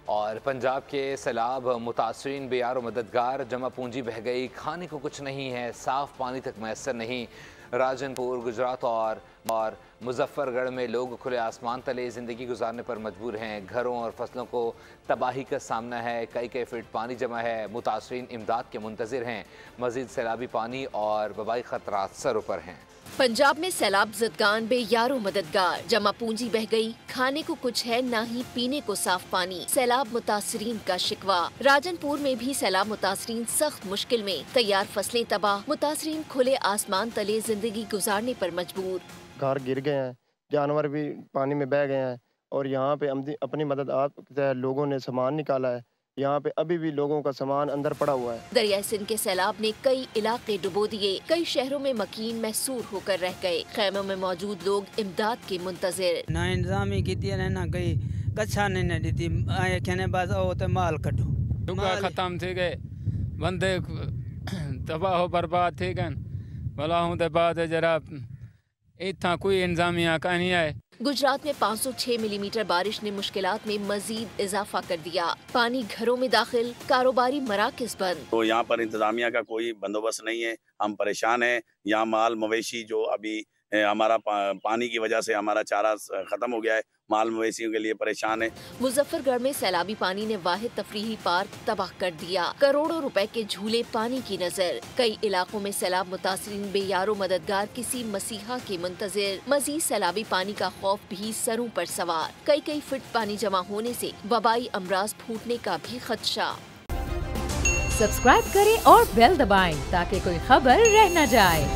اور پنجاب کے سیلاب متاثرین بے یار و مددگار، جمع پونجی بہہ گئی، کھانے کو کچھ نہیں ہے، صاف پانی تک میسر نہیں۔ راجن پور، گجرات اور مظفر گڑھ میں لوگ کھلے آسمان تلے زندگی گزارنے پر مجبور ہیں۔ گھروں اور فصلوں کو تباہی کا سامنا ہے، کئی فٹ پانی جمع ہے، متاثرین امداد کے منتظر ہیں۔ مزید سیلابی پانی اور وبائی خطرات سروں پر ہیں۔ پنجاب میں سیلاب زدگان بے یار و مددگار، جمع پونجی بہہ گئی، کھانے کو کچھ ہے نہ ہی پینے کو صاف پانی، سیلاب متاثرین کا شکوہ۔ راجن پور میں بھی سیلاب متاثرین سخت مشکل میں، تیار فصلیں تباہ، متاثرین کھلے آسمان تلے زندگی گزارنے پر مجبور۔ گھر گر گئے ہیں، جانور بھی پانی میں بہہ گئے ہیں، اور یہاں پہ اپنی مدد لوگوں نے سامان نکالا ہے۔ یہاں پہ ابھی بھی لوگوں کا سامان اندر پڑا ہوا ہے۔ دریائے سندھ کے سیلاب نے کئی علاقے ڈبو دیے، کئی شہروں میں مکین محصور ہو کر رہ گئے، خیموں میں موجود لوگ امداد کے منتظر۔ نہ انتظامی کی نہ کئی کچھا نہیں دیتی، آئے کہنے بعد تے مال کٹو، ختم تھی گئے، بندے تباہ و برباد تھی گئے، بلا ہوں دے بعد جرا اتنا کوئی انتظامیہ کا نہیں آئے۔ گجرات میں 506 ملی میٹر بارش نے مشکلات میں مزید اضافہ کر دیا، پانی گھروں میں داخل، کاروباری مراکز بند۔ تو یہاں پر انتظامیہ کا کوئی بندوبست نہیں ہے، ہم پریشان ہیں۔ یہاں مال مویشی جو ابھی ہمارا پانی کی وجہ سے ہمارا چارہ ختم ہو گیا ہے، مال مویشیوں کے لیے پریشان ہے۔ مظفر گڑھ میں سیلابی پانی نے واحد تفریحی پارک تباہ کر دیا، کروڑوں روپے کے جھولے پانی کی نظر۔ کئی علاقوں میں سیلاب متاثرین بے یار و مددگار کسی مسیحا کے منتظر۔ مزید سیلابی پانی کا خوف بھی سروں پر سوار، کئی فٹ پانی جمع ہونے سے وبائی امراض پھوٹنے کا بھی خدشہ۔ سبسکرائب کریں اور بیل دبائیں تاکہ کوئی خبر رہ نہ جائے۔